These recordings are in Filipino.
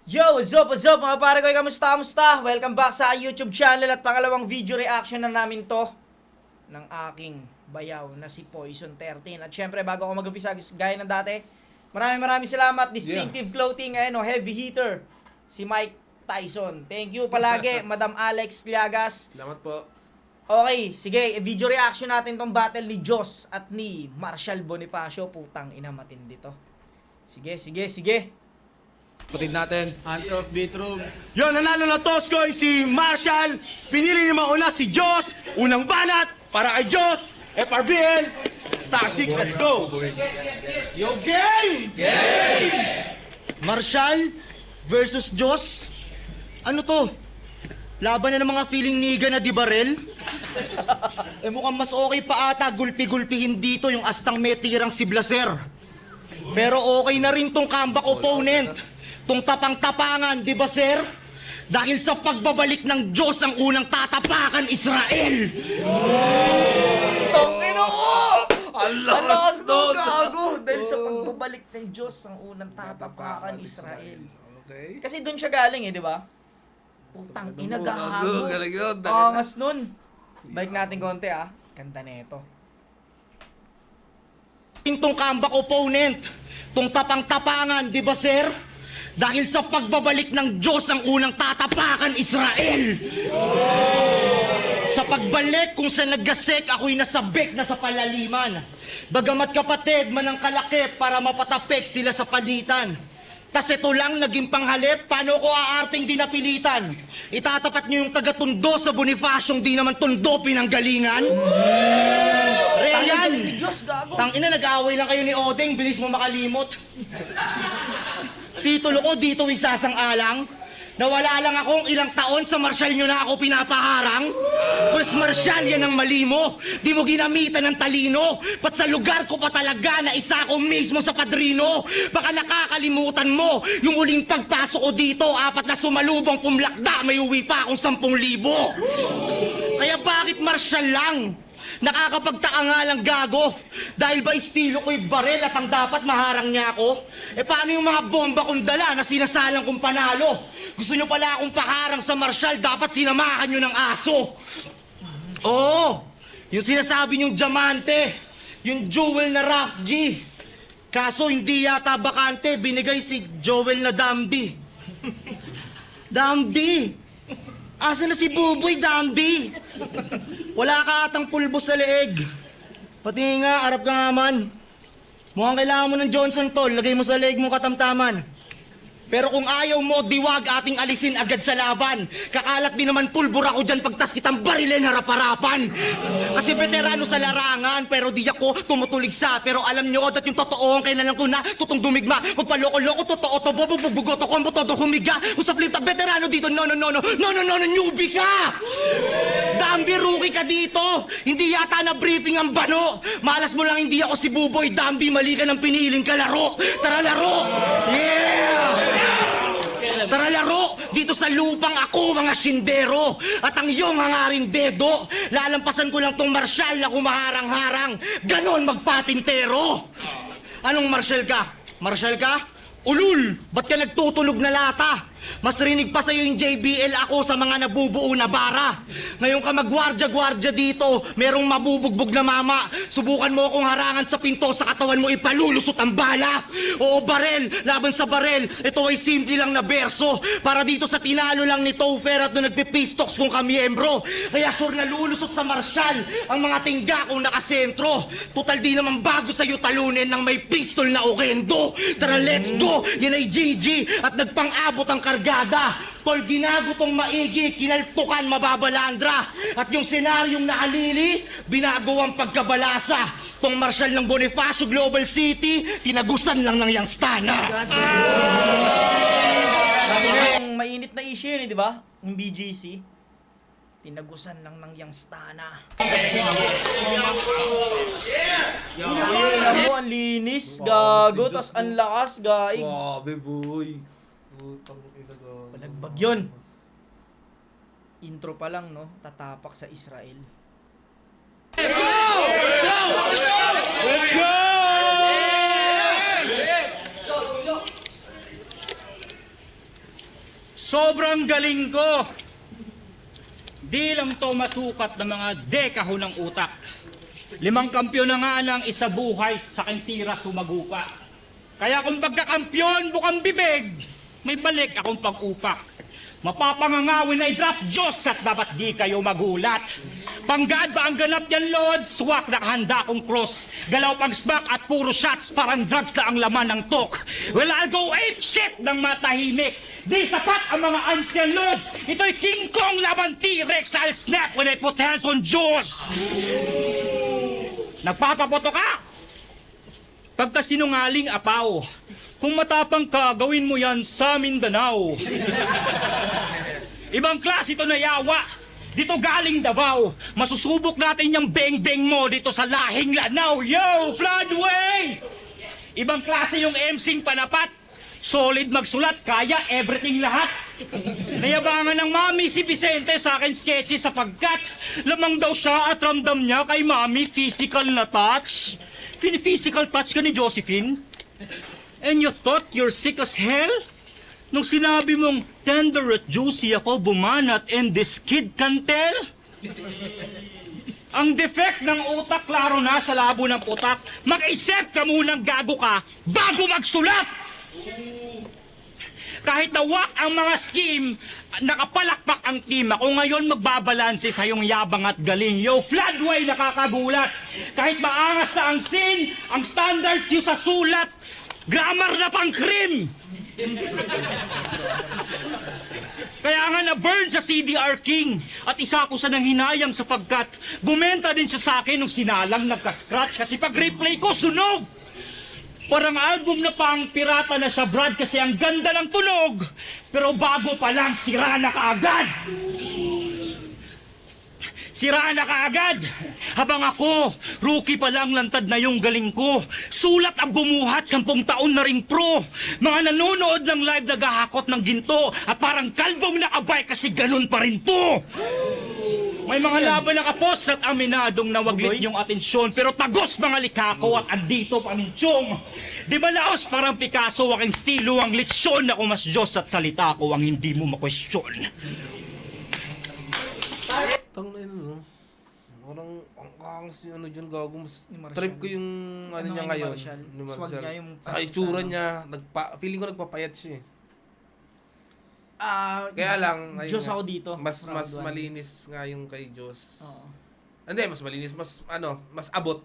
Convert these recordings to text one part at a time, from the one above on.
Yo, what's up mga pare ko, kamusta? Welcome back sa YouTube channel at pangalawang video reaction na namin to ng aking bayaw na si Poison 13. At syempre, bago ako mag-umpisa, gaya ng dati, maraming salamat. Distinctive clothing, heavy hitter, si Mike Tyson. Thank you palagi, Madam Alex Liagas. Salamat po. Okay, sige, video reaction natin tong battle ni Joss at ni Marshall Bonifacio. Putang ina, matindi to. Sige. Patid natin. Hands off, Beatroom. Yon, nanalo na toss coin si Marshall. Pinili ni mauna si Joss. Unang banat para kay Joss. FRBL. Tax 6, let's go. Yo, game! Marshall versus Joss? Ano to? Laban na ng mga feeling niga na di barel? Mukhang mas okay pa ata gulpi-gulpihin dito yung astang may tirang si Blaser. Pero okay na rin tong comeback opponent. Tong tapang-tapangan, di ba sir? Dahil sa pagbabalik ng Diyos ang unang tatapakan Israel! Tangina ko! Ang Ang lakas lakas nun! nun, gago! Dahil sa pagbabalik ng Diyos ang unang tatapakan Israel. Okay. Kasi doon siya galing di ba? Putang ina, gago. Galing yun. Angas nun. Balik natin konti Ganda neto. Tong comeback opponent, tong tapang-tapangan, di ba sir? Dahil sa pagbabalik ng Diyos ang unang tatapakan Israel! Sa pagbalik kung sa naggasek, ako'y nasabik na sa palaliman. Bagamat kapatid man ang kalaki para mapatapik sila sa palitan. Tas ito lang naging panghalip, paano ko aarting dinapilitan? Itatapat niyo yung taga-tundo sa Bonifacyong di naman tundo pinanggalingan? Reyan! Ni Diyos, gago. Tangina, nag-aaway lang kayo ni Odeng, bilis mo makalimot. Titulo ko dito isasang-alang. Nawala lang akong ilang taon sa Marshall nyo na ako pinapaharang. Pues Marshall, yan ang mali mo. Di mo ginamitan ng talino. Pat sa lugar ko pa talaga na isa ko mismo sa padrino. Baka nakakalimutan mo yung uling pagpasok ko dito. 4 na sumalubong pumlakda, may uwi pa akong 10,000. Kaya bakit Marshall lang? Nakakapagtaka nga lang gago. Dahil ba estilo ko'y barel at ang dapat maharang niya ako? Paano yung mga bomba kong dala na sinasalang kong panalo? Gusto nyo pala akong paharang sa Marshall, dapat sinamahan nyo ng aso. Oo, yung sinasabi nyong diamante, yung jewel na Raf G. Kaso hindi yata bakante, binigay si Joel na Dambi. Dambi! Asa na si Buboy, Dambi? Wala ka atang pulbo sa leeg. Pati nga, arap ka nga man. Mukhang kailangan mo ng Johnson tol, lagay mo sa leeg mo katamtaman. Pero kung ayaw mo, diwag ating alisin agad sa laban. Kakalat din naman pulbur ako dyan pagtas kitang barilin harap-harapan. Kasi veterano sa larangan, pero di ako tumutulig sa. Pero alam nyo, dat yung totoo ang kailangan ko na tutong dumigma. Magpaloko-loko, totoo to, bububugoto ko, todo humiga. Usap limta, veterano dito, no, newbie ka! Dambi, rookie ka dito. Hindi yata na briefing ang bano. Malas mo lang hindi ako si Buboy, Dambi, mali ka ng piniling kalaro. Tara laro! Yeah! Tara laro! Dito sa lupang ako, mga sindero! At ang iyong hangarin dedo! Lalampasan ko lang tong Marshall na kumaharang-harang! Ganon magpatintero! Anong Marshall ka? Marshall ka? Ulul! Ba't ka nagtutulog na lata? Mas rinig pa sa'yo yung JBL ako sa mga nabubuo na bara. Ngayon ka magwardya-gwardya dito, merong mabubugbog na mama. Subukan mo akong harangan sa pinto, sa katawan mo ipalulusot ang bala. Oo, barel, laban sa barel. Ito ay simple lang na berso. Para dito sa tinalo lang ni Topher at nung nagpipistoks kong kamiyembro. Kaya sure na lulusot sa Marshall ang mga tingga kong nakasentro. Total di naman bago sa'yo talunin ng may pistol na okendo. Tara, let's go! Yan ay GG at nagpang-abot ang kargada. Tol, ginago tong maigi, kinaltukan mababalandra. At yung senaryong nakalili, binago ang pagkabalasa. Tong Marshall ng Bonifacio Global City, tinagusan lang ng yang stana. Yung mainit na issue yun, di ba? Yung BGC. Tinagusan lang ng yang stana. Alam mo, ang linis, gago, tas ang lakas, gaig. Swabe, boy. Putang ina ko. Palagbag yun. Intro pa lang, no? Tatapak sa Israel. Let's go! Sobrang galing ko. Di lang to masukat ng mga dekaho ng utak. 5 kampyon na nga lang isa buhay sa aking tira sumagupa. Kaya kung pagkakampyon bukang bibig, may balik akong pag-upak. Mapapangangawin ay drop Diyos at dapat di kayo magulat. Panggaan ba ang ganap yan, Lord? Swak nakahanda kong cross. Galaw pang smack at puro shots, parang drugs na ang laman ng talk. Well, I'll go ape shit ng matahimik. Di sapat ang mga ancient lords. Ito'y King Kong laban T-Rex. I'll snap when I put hands on Diyos. Nagpapapoto ka? Pagka sinungaling apaw, kung matapang ka, gawin mo yan sa Mindanao. Ibang klase ito na yawa. Dito galing Davao. Masusubok natin yung beng-beng mo dito sa lahing Lanao. Yo, Floodway! Ibang klase yung MC'ng panapat. Solid magsulat, kaya everything lahat. Nayabangan ng mami si Vicente sa akin sketchy sapagkat lamang daw siya at ramdam niya kay mami physical na touch. Physical touch ka ni Josephine? And you thought you're sick as hell? Nung sinabi mong tender at juicy ako bumanat and this kid can tell? Ang defect ng utak klaro na sa labo ng utak. Mag-isip ka munang gago ka bago magsulat! Kahit nawak ang mga scheme, nakapalakpak ang team. Ako ngayon magbabalanse sa iyong yabang at galing. Yo, Floodway, nakakagulat. Kahit maangas na ang scene, ang standards yung sa sulat, grammar na pang krim. Kaya nga na-burn sa CDR King. At isa ako sa nanghinayang sapagkat bumenta din siya sa akin nung sinalang nagka-scratch kasi pag replay ko, sunog! Parang album na pang pirata na siya, Brad, kasi ang ganda ng tunog. Pero bago pa lang, sira na kaagad. Sira na kaagad. Habang ako, rookie pa lang lantad na yung galing ko. Sulat ang bumuhat, 10 taon na ring pro. Mga nanonood ng live naghahakot ng ginto. At parang kalbong nakabay kasi ganun pa rin to. May mga laban nakapos at aminadong nawaglit yung atensyon. Pero tagos mga likako at andito paminsyong. Di ba laos parang Picasso, aking estilo ang litsyon. Ako mas Diyos at salita ko ang hindi mo makwestiyon. Tang na yun, no? Parang, ang kangas yung ano dyan, gago. Mas Ni Marcial. trip ko yung ano niya ni ngayon. Marcial? Ni Swag Marcial. niya yung Sa parang itsura sa- niya, feeling ko nagpapayat siya eh. Ah, Kaya lang, ayun Diyos nga, ako dito. Mas Round one. malinis nga yung kay Diyos. Oo. Hindi, mas malinis, mas abot.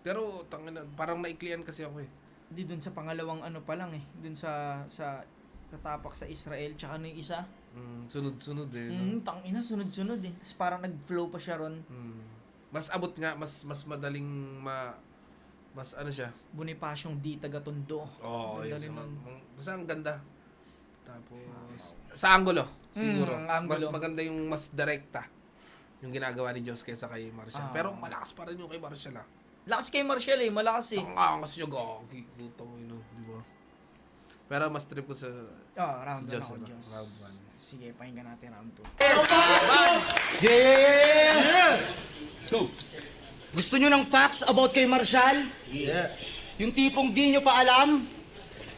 Pero tangina, parang naiklian kasi ako eh. Di dun sa pangalawang ano pa lang eh. Dun sa katapak sa Israel. Tsaka ano yung isa. Sunod-sunod eh. No? Tangina, sunod-sunod eh. Tapos parang nag-flow pa siya ron. Mas abot nga, mas madaling mas ano siya. Bonifaciong di taga-Tondo. Oo, Ganda yes. rin nun. Basta ang ganda. Tapos, sa angulo, siguro. ang angulo. Mas maganda yung mas direkta yung ginagawa ni Diyos kaysa kay Marcial. Ah. Pero malakas pa rin yung kay Marcial ah. Lakas kay Marcial eh, malakas eh. Sa kangas niya, gagi. Puto, di ba? Pero mas trip ko sa Round 1 Diyos, ako, ano? Diyos. Round Sige, pakinggan natin round 2. Yeah! Let's go. Gusto nyo ng facts about kay Marcial? Yeah. Yung tipong di nyo pa alam?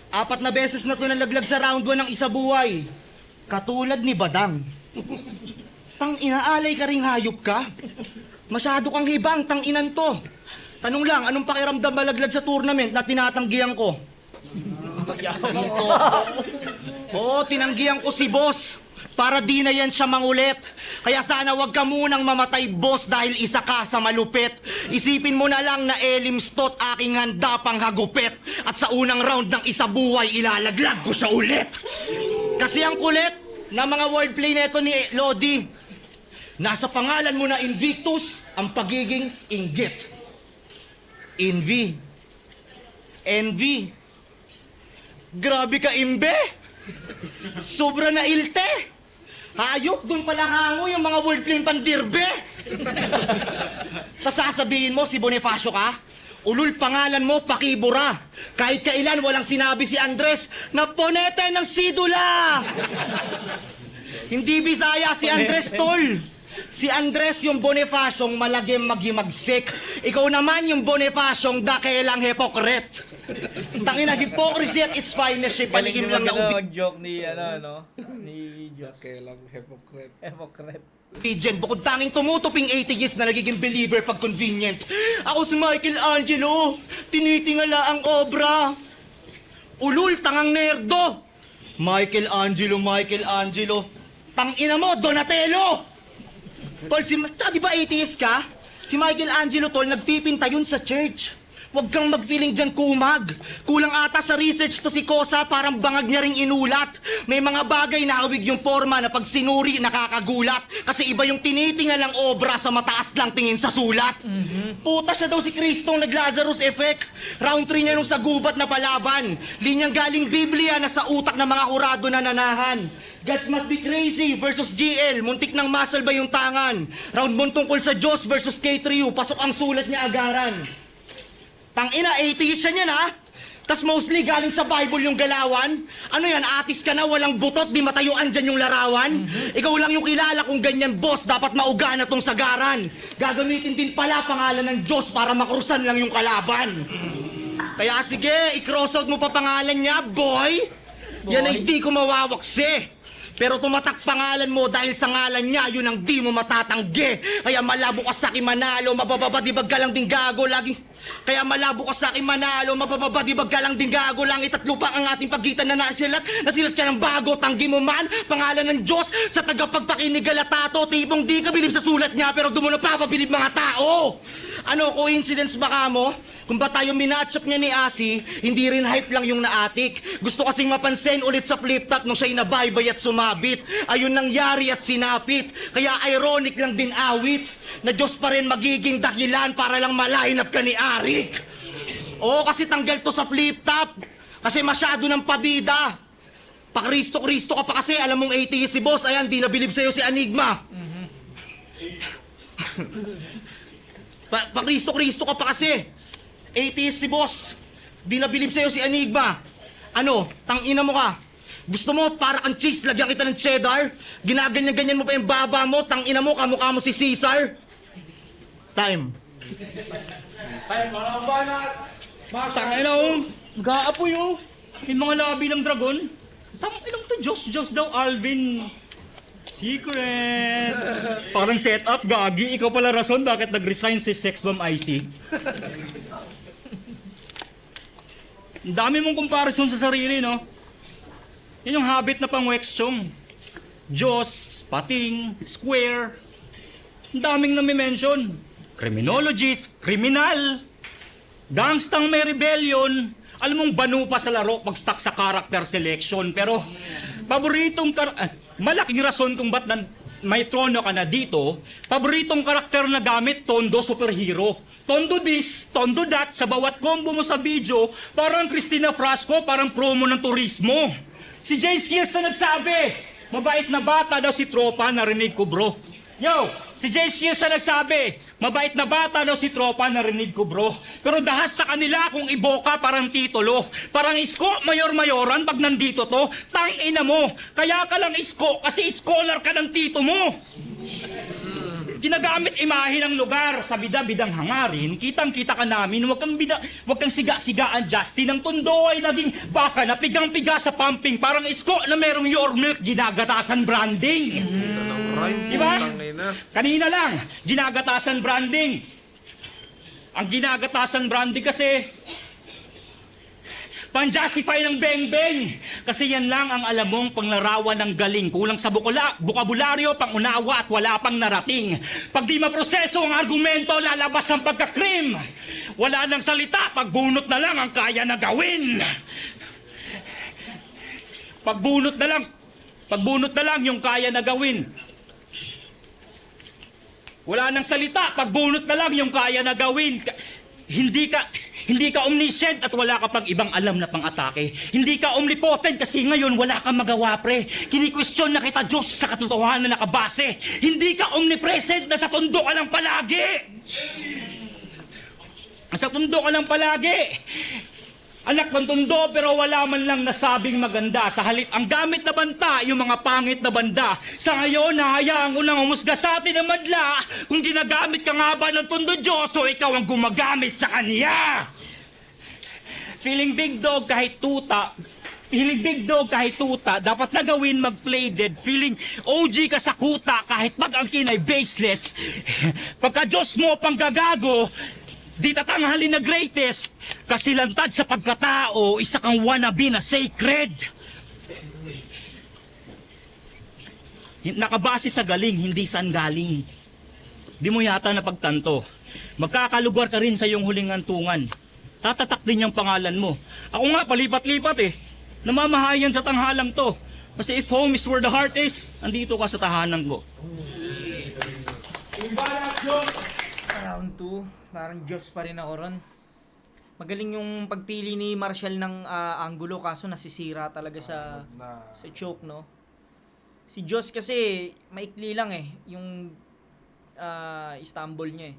4 na beses na ito nalaglag sa round 1 ng isa buhay. Katulad ni Badang. Tang inaalay ka ring hayop ka? Masyado kang hibang, tang inan to. Tanong lang, anong pakiramdam malaglag sa tournament na tinatanggihan ko? Dito. Oo, tinanggihan ko si boss. Para di na yan siya mangulit. Kaya sana wag ka munang mamatay, boss, dahil isa ka sa malupit. Isipin mo na lang na elimstot aking handa pang hagupit. At sa unang round ng isa buhay, ilalaglag ko siya ulit. Kasi ang kulit na mga wordplay neto ni Lodi. Nasa pangalan mo na Invictus ang pagiging inggit. Envy. Envy. Grabe ka, imbe! Sobra na ilte! Hayop, doon pala hango yung mga wordplay pandirbe! Tas sasabihin mo si Bonifacio ka? Ulul pangalan mo, pakibura! Kahit kailan walang sinabi si Andres na ponete ng sidula! Hindi Bisaya si Andres, tol! Si Andres yung Bonifacyong malagim magimagsik. Ikaw naman yung Bonifacyong dakelang hypocrite. Tangina, hypocrisy at its finest, siya paligim lang na mag-joke ni, ni Diyos. Kailang hypocrite. Hypocrite. obedient, bukod tanging tumutuping atheist na nagiging believer pag convenient. Ako si Michelangelo, tinitingala ang obra. Ulul, tangang nerdo. Michelangelo. Tangina mo, Donatello! Tol, tsaka di ba atheist ka? Si Michelangelo, tol, nagpipinta yun sa church. Huwag kang mag-feeling dyan kumag. Kulang ata sa research to si Kosa, parang bangag niya ring inulat. May mga bagay na hawig yung forma na pag sinuri, nakakagulat. Kasi iba yung tinitingalang obra sa mataas lang tingin sa sulat. Puta siya daw si Kristong nag-Lazarus effect. Round 3 niya nung sa gubat na palaban. Linyang galing Biblia na sa utak ng mga hurado na nanahan. Gods must be crazy versus GL. Muntik ng muscle ba yung tangan? Round mo tungkol sa Diyos versus K3U. Pasok ang sulat niya agaran. Tangina, atheist siya niyan ha? Tas mostly galing sa Bible yung galawan. Ano yan, atis ka na, walang butot, di matayuan dyan yung larawan? Ikaw lang yung kilala kung ganyan, boss, dapat mauga na tong sagaran. Gagamitin din pala pangalan ng Diyos para makurusan lang yung kalaban. Kaya sige, i-cross out mo pa pangalan niya, boy. Yan ay di ko mawawaksi. Pero tumatak pangalan mo dahil sa ngalan niya, yun ang di mo matatanggi. Kaya malabo ka sa akin manalo, mabababadibag ka lang din gago lagi. Kaya malabo ka sa akin manalo, mabababadibag ka lang din gago lang. Itatlupa ang ating pagitan na nasilat ka ng bago, tanggi mo man, pangalan ng Diyos sa tagapagpakinig galatato. Tipong di ka bilib sa sulat niya, pero doon mo napapabilib mga tao. Ano, coincidence baka mo? Kung ba tayo minatchup niya ni Asi, hindi rin hype lang yung naatik. Gusto kasing mapansin ulit sa flip-top nung siya'y nabaybay at sumabit. Ayun nangyari at sinapit. Kaya ironic lang din awit na Diyos pa rin magiging dahilan para lang malainap ka ni Arik. Oo, kasi tanggal to sa flip-top. Kasi masyado ng pabida. Pa-Kristo-Kristo ka pa kasi, alam mong atheist si boss, ayan, di nabilib sa'yo si Enigma. Pa-Kristo-Kristo ka pa kasi. Atheist si boss. Di nabilib sa'yo si Enigma. Ano, tangina mo ka. Gusto mo para kang cheese, lagyan kita ng cheddar? Ginaganyan-ganyan mo pa yung baba mo, tangina mo, kamukha mo si Caesar? Time. Tangina oh, nag-aapoy oh. Yung mga labi ng dragon. Tanginang to, Diyos daw, Alvin. Secret! Parang setup, gagi. Ikaw pala rason bakit nag-resign si Sex Bomb IC. Ang dami mong comparison sa sarili, no? Yan yung habit na pang-wexchong. Diyos, pating, square. Ang daming nami-mention. Criminologist, kriminal. Gangstang may rebellion. Alam mong banu pa sa laro pag stuck sa character selection. Pero, paboritong malaking rason kung ba't may trono ka na dito, paboritong karakter na gamit, Tondo superhero. Tondo this, Tondo that, sa bawat combo mo sa video, parang Cristina Frasco, parang promo ng turismo. Si Jay Skills na nagsabi, mabait na bata daw si tropa, narinig ko bro. Yo, si Jay Skills na nagsabi, mabait na bata daw si tropa, narinig ko bro. Pero dahas sa kanila kung iboka parang titulo. Parang isko, mayor-mayoran pag nandito to, tangina mo. Kaya ka lang isko kasi scholar ka ng tito mo. Ginagamit imahe ng lugar sa bida-bidang hangarin, kitang-kita ka namin, wag kang siga-sigaan, Justin. Ang Tondo ay naging baka na pigang-piga sa pumping, parang isko na merong your milk, ginagatasan branding. Diba? Kanina lang, ginagatasan branding. Ang ginagatasan branding kasi, pang-justify ng beng-beng. Kasi yan lang ang alam mong panglarawan ng galing. Kulang sa bukabularyo, pangunawa at wala pang narating. Pag di maproseso ang argumento, lalabas ang pagkakrim. Wala nang salita, pagbunot na lang ang kaya na gawin. Pagbunot na lang yung kaya na gawin. Wala nang salita, pagbunot na lang yung kaya na gawin. Hindi ka omniscient at wala ka pang ibang alam na pang-atake. Hindi ka omnipotent kasi ngayon wala kang magawa, pre. Kini-question na kita, Diyos, sa katotohanan na nakabase. Hindi ka omnipresent na sa Tondo ka lang palagi. Sa Tondo ka lang palagi. Anak ng tondo pero wala man lang nasabing maganda. Sa halip ang gamit na banta, yung mga pangit na banda. Sa ngayon, nahayaan ko nang umusga sa atin ang madla. Kung ginagamit ka nga ba ng tondo Diyos, o ikaw ang gumagamit sa kanya. Feeling big dog kahit tuta, dapat na gawin mag-play dead. Feeling OG ka sa kuta kahit pag-angkin ay baseless. Pagka Diyos mo panggagago, di tatanghalin na greatest. Kasi lantad sa pagkatao, isa kang wannabe na sacred. Nakabase sa galing, hindi saan galing. Di mo yata napagtanto. Magkakalugar ka rin sa iyong huling hantungan. Tatatak din yung pangalan mo. Ako nga, palipat-lipat eh. Namamahayan sa tanghalang to. Kasi if home is where the heart is, andito ka sa tahanan ko. Round 2, parang Diyos pa rin ako ron. Magaling yung pagpili ni Marshall ng anggulo, kaso nasisira talaga sa choke, no? Si Diyos kasi, maikli lang eh, yung Istanbul niya eh.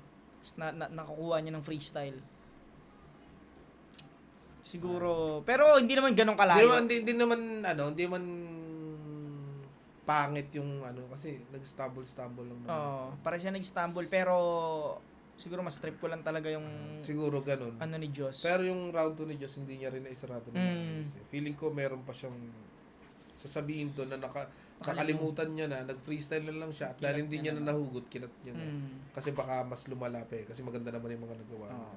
Nakakuha niya ng freestyle. Siguro, pero hindi naman ganun kalayo. Hindi naman pangit yung kasi nag-stumble lang naman. Oo, para siya nag-stumble pero siguro mas trip ko lang talaga yung Siguro ganun. ano ni Diyos. Pero yung round 2 ni Diyos, hindi niya rin naisarado ng maayos eh. Feeling ko meron pa siyang sasabihin doon na nakalimutan niya na, nag-freestyle na lang siya at dahil hindi niya na nahugot, kinat niya na. Kasi baka mas lumala pa eh, kasi maganda naman yung mga nagawa niya.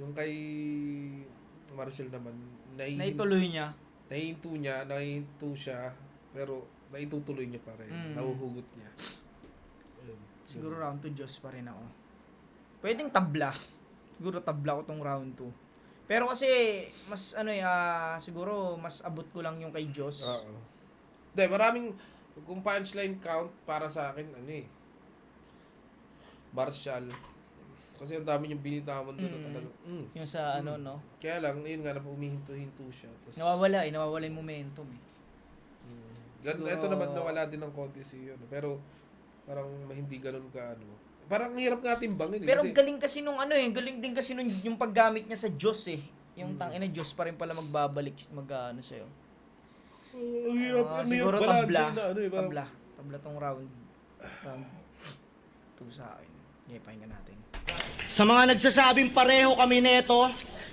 Yung kay Marshall naman, Naituloy niya. nahihinto siya, pero naitutuloy niya pa rin. Nahuhugot niya. Ayun. Siguro round 2 Diyos pa rin ako. Pwedeng tabla. Siguro tabla ko tong round 2. Pero kasi mas siguro mas abot ko lang yung kay Diyos. Oo. Hindi, maraming, kung punchline count para sa akin, Marshall. Kasi ang dami yung binitawan doon na talaga. Yung sa no. Kaya lang, yun nga, umihinto-hinto siya. Tapos, Nawawala yung momentum eh. Siguro- ito naman, nawala din ng konti si yun. Pero, parang hindi ganun ka, Parang ang hirap nga timbangin eh. Pero kasi, galing kasi nung galing din kasi nung yung paggamit niya sa Diyos eh. Yung tangina Diyos pa rin pala magbabalik sa'yo. ang hirap, Siguro balance tabla. na, parang, Tabla tong round 2 sa akin. Okay, pakinggan natin. Sa mga nagsasabing pareho kami neto,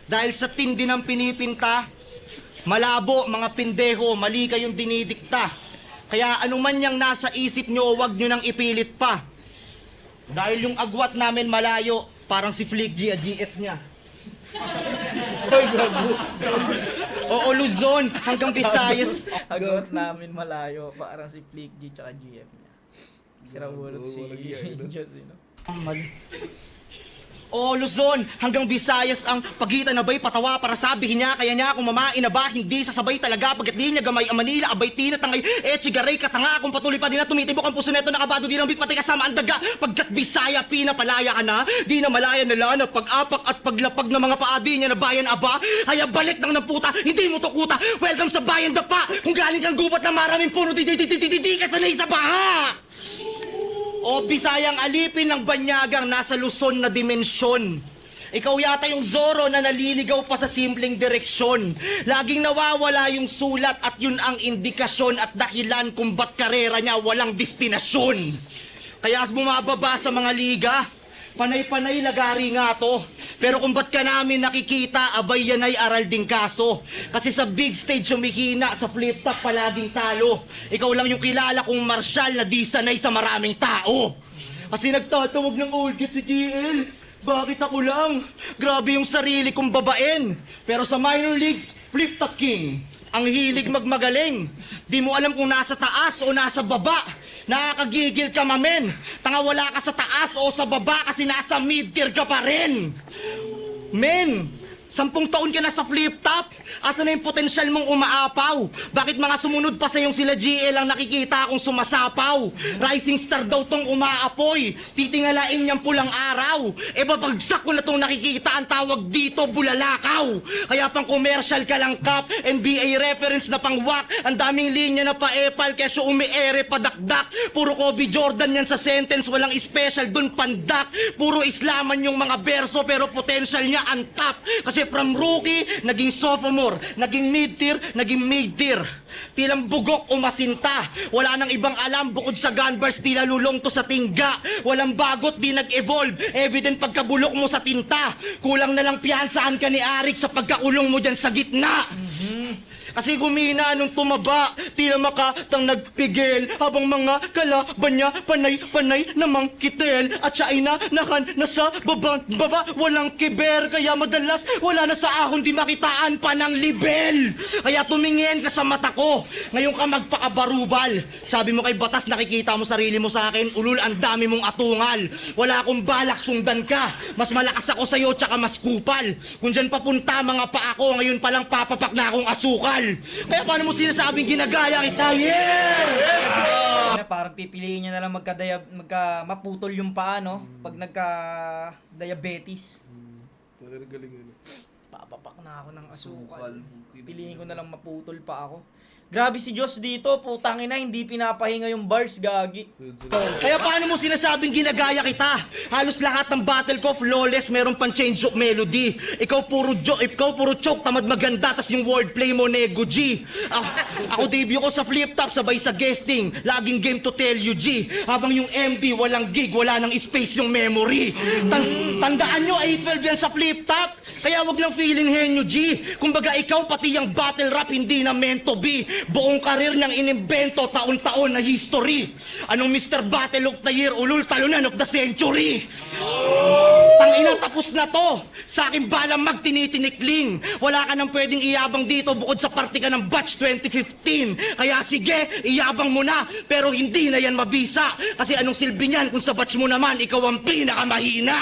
dahil sa tindi ng pinipinta, malabo mga pindeho, mali kayong dinidikta. Kaya anuman yang nasa isip nyo, wag nyo nang ipilit pa. Dahil yung agwat namin malayo, parang si Flick G, GF niya. ay, gago. Oo, Luzon, hanggang Visayas. Agot namin malayo, parang si Flick G tsaka GF niya. Sirawulot si Walang iya, no? Diyos, O Luzon, hanggang Visayas ang pagitan na ba'y patawa para sabihin niya, kaya niya kung mamain na ba, hindi sasabay talaga, pagkat di niya gamay ang Manila, abay tinatangay, chigaray katanga, kung patuloy pa din na tumitibok ang puso neto, nakabado din ang bit, pati kasama ang daga, pagkat Bisaya, pinapalaya ka na, di na malaya na lana, pag-apak at paglapag ng mga paadi niya na bayan aba, haya balik ng puta, hindi mo tukuta, welcome sa bayan dapa, kung galing kang gubat na maraming puno, di ka sanay sa baha! O Bisayang alipin ng banyagang nasa Luzon na dimensyon. Ikaw yata yung Zorro na naliligaw pa sa simpleng direksyon. Laging nawawala yung sulat at yun ang indikasyon at dahilan kung ba't karera niya walang destinasyon. Kaya bumababa sa mga liga, panay-panay lagari nga to. Pero kung ba't ka namin nakikita, abay yan ay aral ding kaso. Kasi sa big stage humihina, sa flip top palaging talo. Ikaw lang yung kilala kong Marshall na di sanay sa maraming tao. Kasi nagtatawag ng old kid si GL. Bakit ako lang? Grabe yung sarili kong babaen. Pero sa minor leagues, flip top king. Ang hilig magmagaling. Di mo alam kung nasa taas o nasa baba. Nakakagigil ka mamen. Tanga wala ka sa taas o sa baba kasi nasa mid-tier ka pa rin. Men, 10 taon ka na sa flip top. Asa na yung potensyal mong umaapaw? Bakit mga sumunod pa sa'yong sila GL ang nakikita akong sumasapaw? Rising star daw tong umaapoy. Titingalain niyang pulang araw. E babagsak ko na tong nakikita, ang tawag dito bulalakaw. Kaya pang commercial ka lang kap, NBA reference na pang wak. Ang daming linya na pa-epal, kesyo umiere padakdak. Puro Kobe Jordan yan sa sentence, walang special dun pandak. Puro islaman yung mga berso pero potential niya ang top. Kasi Kasi from rookie, naging sophomore, naging mid-tier, naging mid-tier. Tilang bugok o masinta. Wala nang ibang alam bukod sa gunbars, tila lulong to sa tingga. Walang bagot, di nag-evolve. Evident pagkabulok mo sa tinta. Kulang na lang piyansaan ka ni Arik sa pagkaulong mo dyan sa gitna. Kasi gumina nung tumaba, tila makatang nagpigil. Habang mga kalaban niya, panay-panay namang kitel. At siya ay nasa baba, walang kiber. Kaya madalas wala na sa ahon, di makitaan pa ng libel. Kaya tumingin ka sa mata ko, ngayon ka magpakabarubal. Sabi mo kay Batas, nakikita mo sarili mo sa akin, ulul, ang dami mong atungal. Wala akong balak, sundan ka. Mas malakas ako sa'yo, tsaka mas kupal. Kung dyan papunta mga pa ako, ngayon palang papapak na akong asukal. Kaya paano mo sinasabing ginagaya kita? Yeah! Parang pipiliin niya na lang maputol yung paa, no? Pag nagka-diabetes. Galing. Papapak na ako ng asukal. Piliin ko na lang maputol pa ako. Grabe si Diyos dito, putang ina, hindi pinapahinga yung bars, gagi. Kaya paano mo sinasabing ginagaya kita? Halos lahat ng battle ko flawless, meron pang change of melody. Ikaw puro choke, tamad maganda, tas yung wordplay mo nego G. Ako debut ko sa flip top, sabay sa guesting, laging game to tell you G. Habang yung MD walang gig, wala nang space yung memory. Tandaan nyo, 812 yan sa flip top. Kaya wag lang feeling henyo G. Kumbaga ikaw pati yung battle rap hindi na meant to be. Buong karir niyang inimbento, taon-taon na history. Anong Mr. Battle of the Year, ulul, talunan of the century. Tangina, tapos na to. Sa akin balang magtinitinikling. Wala ka nang pwedeng iyabang dito bukod sa party ka ng batch 2015. Kaya sige, iyabang mo na. Pero hindi na yan mabisa. Kasi anong silbi niyan kung sa batch mo naman, ikaw ang pinakamahina.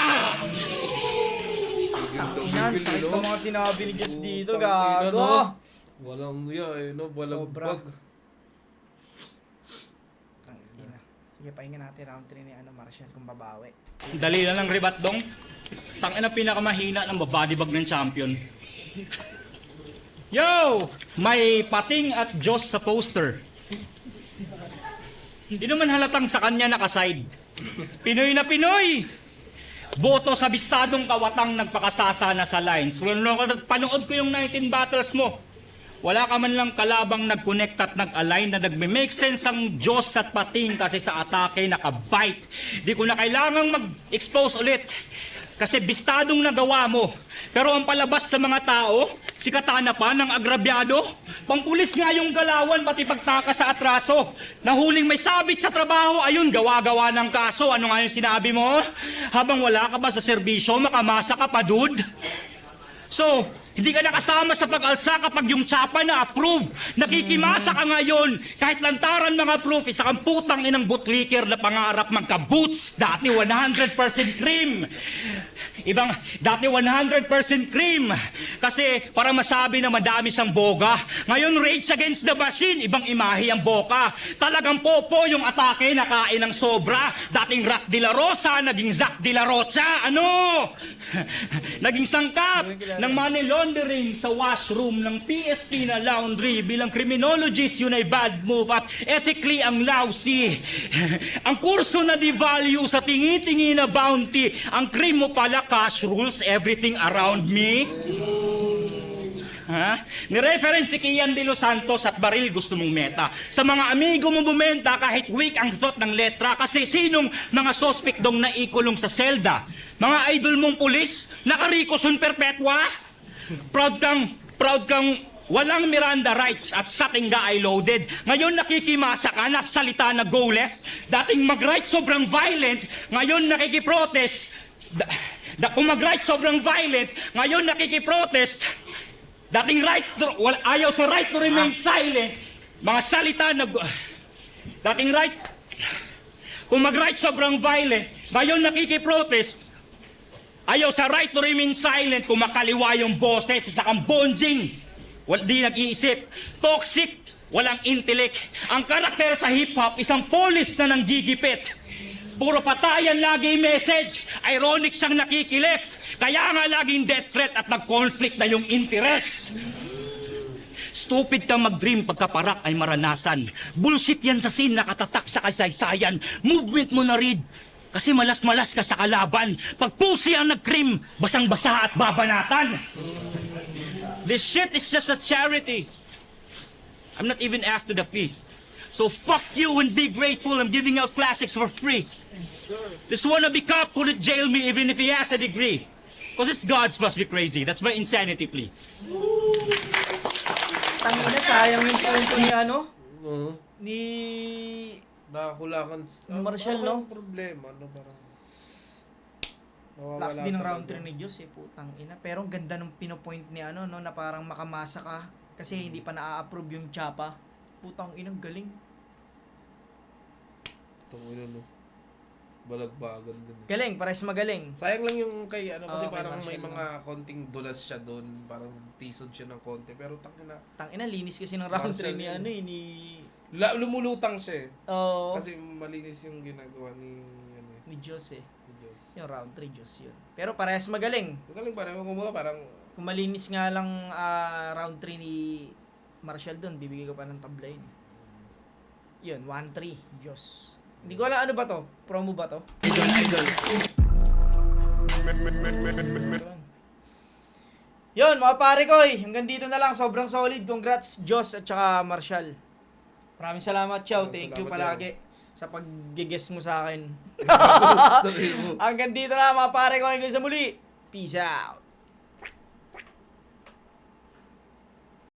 Inan, sakit ng mga sinabi ni Diyos dito, Tangina, gago. no? Walang no? Walang Sobra. bag. Tangina. Sige, pahinga natin round 3 ni Marshall kung babawi. Dali na lang ribat dong. Tangina pinakamahina ng babadibag ng champion. Yo! May pating at Diyos sa poster. Hindi naman halatang sa kanya nakaside. Pinoy na Pinoy! Boto sa bistadong kawatang nagpakasasana sa lines. Panood ko yung 19 battles mo. Wala ka man lang kalabang nag-connect at nag-align na nagme-make sense ang Diyos at pating kasi sa atake nakabite. Di ko na kailangang mag-expose ulit kasi bistadong nagawa mo. Pero ang palabas sa mga tao, si Katana pa ng agrabyado. Pangpulis nga yung galawan pati pagtaka sa atraso. Nahuling may sabit sa trabaho, ayun gawa-gawa ng kaso. Ano nga yung sinabi mo? Habang wala ka ba sa serbisyo, makamasa ka pa, dude? So, hindi ka nakasama sa pag-alsa kapag yung tsapa na approve. Nakikimasa ka ngayon. Kahit lantaran mga proof, isa kang putang inang bootlicker na pangarap magka-boots. Dati 100% cream. Dati 100% cream. Kasi para masabi na madami siyang boga. Ngayon, Rage Against the Machine, ibang imahe ang boka. Talagang popo yung atake, nakain ng sobra. Dating Rock de la Rosa, naging Zack de la Rocha. Ano? Naging sangkap ng money laundering sa washroom ng PSP na laundry. Bilang criminologist, yun ay bad move at ethically ang lousy. Ang kurso na di-value sa tingi-tingi na bounty. Ang cream mo pala, cash rules everything around me. Ha? Ni-reference si Kian de Los Santos at Baril gusto mong meta. Sa mga amigo mo bumenta kahit weak ang thought ng letra kasi sinong mga suspect dong naikulong sa selda? Mga idol mong pulis? Nakarikoson perpetua? Proud kang walang Miranda rights at sa tingga ay loaded. Ngayon nakikimasa ka na salita na go left. Dating mag-right sobrang violent, ngayon nakikiprotest. Kung mag-right sobrang violent, ngayon nakikiprotest. Dating ayaw sa right to remain silent. Mga salita na... Dating right... Kung mag-right sobrang violent, ngayon nakikiprotest. Ayaw sa right to remain silent kung makaliwa yung boses, isa kang bonjing. Di nag-iisip. Toxic, walang intellect. Ang karakter sa hip-hop, isang polis na nanggigipit. Puro patayan lagi message. Ironic siyang nakikilif. Kaya nga laging death threat at nag-conflict na yung interest. Stupid kang mag-dream pagkaparak ay maranasan. Bullshit yan sa scene nakatatak sa kasaysayan. Movement mo na read. Kasi malas-malas ka sa kalaban. Pag pusi ang nag-cream, basang-basa at babanatan. This shit is just a charity. I'm not even after the fee. So fuck you and be grateful I'm giving out classics for free. This wannabe cop couldn't jail me even if he has a degree. Cause his gods must be crazy. That's my insanity plea. Tangina, sayang yung punto ni ano? Oo. Ni... Nakakulangan. Marshall, parang no? problema, no? Parang... Nawawala Last din ng round talaga. 3 ni Diyos eh, putang ina. Pero ang ganda ng pinopoint ni ano, no, na parang makamasa ka. Kasi hindi pa na-approve yung Chapa. Putang inang galing. Itong ino, no? Balagbagan din. Galing, pares magaling. Sayang lang yung kay ano kasi Oo, kay parang may Marshall, mga konting dulas siya doon, parang tisod siya ng konti pero tangina Tangina, linis kasi ng round 3 Marshall ni yun. ano eh, ni... lumulutang siya eh. Oh, Kasi malinis yung ginagawa ni ano eh, ni Diyos eh. ni Diyos. Yung round 3 Diyos yun. Pero parehas magaling. Magaling pa rin kung parang Kung malinis nga lang round 3 ni Marshall doon, bibigay ko pa ng tabla yun. Yun, 1-3, Diyos. Hindi ko alam ano ba to? Promo ba to? Idol. Yun, mga pare ko hanggang dito na lang. Sobrang solid. Congrats, Diyos at saka Marshall. Maraming salamat, Chow. Thank you Salamat, palagi sa pag-guess mo sa akin. sabi mo. Hanggang dito na mga pare ko hanggang sa muli. Peace out.